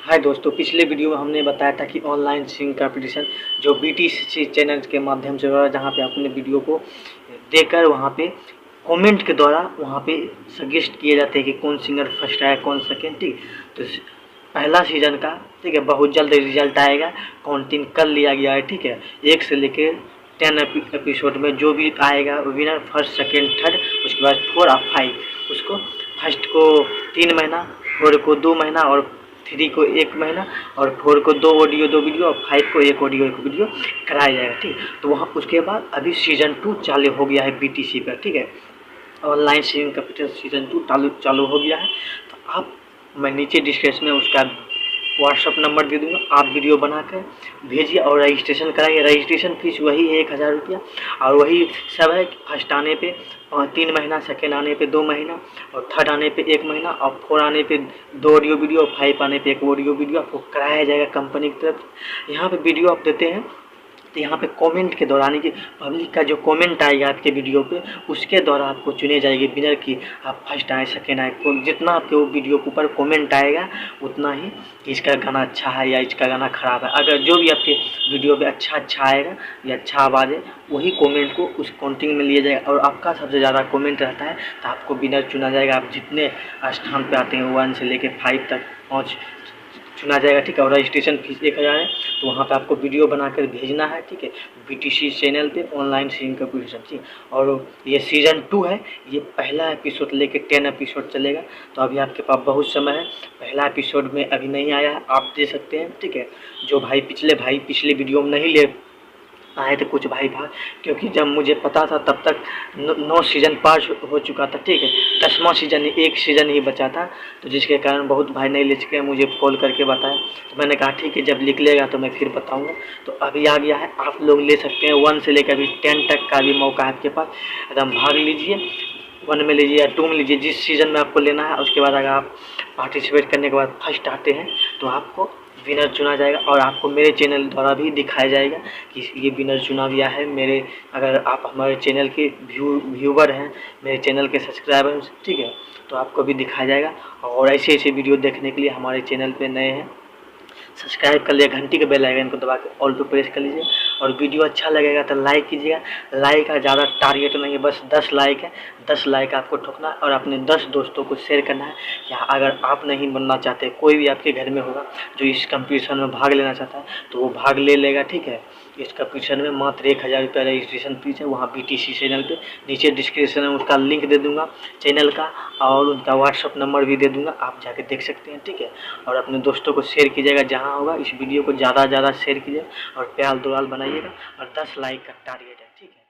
हाय दोस्तों, पिछले वीडियो में हमने बताया था कि ऑनलाइन सिंगिंग कंपटीशन जो बीटीसी चैनल के माध्यम से हो रहा है, जहाँ पे अपने वीडियो को देकर वहाँ पे कमेंट के द्वारा वहाँ पे सजेस्ट किए जाते हैं कि कौन सिंगर फर्स्ट आया, कौन सेकेंड। ठीक, तो पहला सीजन का ठीक है बहुत जल्द रिजल्ट आएगा, काउंटिंग कर लिया गया है। ठीक है, 1 से लेकर 10 एपिसोड में जो भी आएगा विनर, फर्स्ट सेकेंड थर्ड, उसके बाद 4 और 5, उसको फर्स्ट को 3 महीना, 4 को 2 महीना और 3 को 1 महीना और 4 को 2 ऑडियो 2 वीडियो और 5 को 1 ऑडियो 1 वीडियो कराया जाएगा। ठीक, तो वहाँ उसके बाद अभी सीजन 2 चालू हो गया है बीटीसी पर। ठीक है, ऑनलाइन सिंगिंग कंपटीशन सीजन 2 चालू हो गया है। तो आप, मैं नीचे डिस्क्रिप्शन में उसका व्हाट्सअप नंबर दे दूँगा, आप वीडियो बना कर भेजिए और रजिस्ट्रेशन कराइए। रजिस्ट्रेशन फीस वही है 1000 रुपया, और वही सब है कि फर्स्ट आने पे 3 महीना, सेकेंड आने पे 2 महीना और थर्ड आने पे 1 महीना और 4 आने पे 2 ऑडियो वीडियो और 5 आने पे 1 ऑडियो वीडियो आपको कराया जाएगा कंपनी की तरफ। यहाँ पे वीडियो आप देते हैं तो यहाँ पे कमेंट के दौरान कि पब्लिक का जो कमेंट आएगा आपके वीडियो पे, उसके द्वारा आपको चुने जाएगी विनर की आप फर्स्ट आए, सेकेंड आए। जितना आपके वो वीडियो के ऊपर कमेंट आएगा उतना ही इसका गाना अच्छा है या इसका गाना ख़राब है। अगर जो भी आपके वीडियो पे अच्छा आएगा या अच्छा आवाज़ है, वही कमेंट को उस काउंटिंग में लिया जाएगा और आपका सबसे ज़्यादा कमेंट रहता है तो आपको विनर चुना जाएगा। आप जितने स्थान पे आते हैं 1 से लेकर 5 तक 5 चुना जाएगा। ठीक है, और रजिस्ट्रेशन फीस 1000 है। तो वहाँ पे आपको वीडियो बनाकर भेजना है। ठीक है, बीटीसी चैनल पे ऑनलाइन सिंगिंग कंपटीशन। ठीक, और ये सीजन 2 है, ये पहला एपिसोड लेके 10 एपिसोड चलेगा। तो अभी आपके पास बहुत समय है, पहला एपिसोड में अभी नहीं आया है, आप दे सकते हैं। ठीक है, जो भाई पिछले वीडियो में नहीं ले आए थे कुछ भाई क्योंकि जब मुझे पता था तब तक 9 सीजन पार हो चुका था। ठीक है, 10वां सीजन, 1 सीजन ही बचा था, तो जिसके कारण बहुत भाई नहीं ले सके, मुझे कॉल करके बताया। तो मैंने कहा ठीक है, जब निकलेगा तो मैं फिर बताऊंगा। तो अभी आ गया है, आप लोग ले सकते हैं। 1 से लेकर अभी 10 तक का भी मौका है आपके पास, एकदम भाग लीजिए। 1 में लीजिए या 2 में लीजिए, जिस सीजन में आपको लेना है। उसके बाद अगर आप पार्टिसिपेट करने के बाद फर्स्ट आते हैं तो आपको विनर चुना जाएगा और आपको मेरे चैनल द्वारा भी दिखाया जाएगा कि ये विनर चुना गया है। मेरे, अगर आप हमारे चैनल के व्यूवर हैं, मेरे चैनल के सब्सक्राइबर, ठीक है, तो आपको भी दिखाया जाएगा। और ऐसे वीडियो देखने के लिए हमारे चैनल पे नए हैं, सब्सक्राइब कर लिया, घंटी के बेल आइकन को दबा के ऑल पे प्रेस कर लीजिए। और वीडियो अच्छा लगेगा तो लाइक कीजिएगा। लाइक का ज़्यादा टारगेट नहीं है, बस 10 लाइक है। 10 लाइक आपको ठोकना है और अपने 10 दोस्तों को शेयर करना है। या अगर आप नहीं बनना चाहते, कोई भी आपके घर में होगा जो इस कंपटीशन में भाग लेना चाहता है तो वो भाग ले लेगा। ठीक है, इस कंपटीशन में मात्र 1000 रुपया रजिस्ट्रेशन फीस है। वहाँ बीटीसी चैनल पे नीचे डिस्क्रिप्शन में उसका लिंक दे दूँगा चैनल का, और उनका व्हाट्सअप नंबर भी दे दूँगा, आप जाके देख सकते हैं। ठीक है, और अपने दोस्तों को शेयर कीजिएगा जहाँ होगा। इस वीडियो को ज़्यादा से ज़्यादा शेयर कीजिए और प्यार दुलाल बनाइएगा और 10 लाइक का टारगेट है। ठीक है।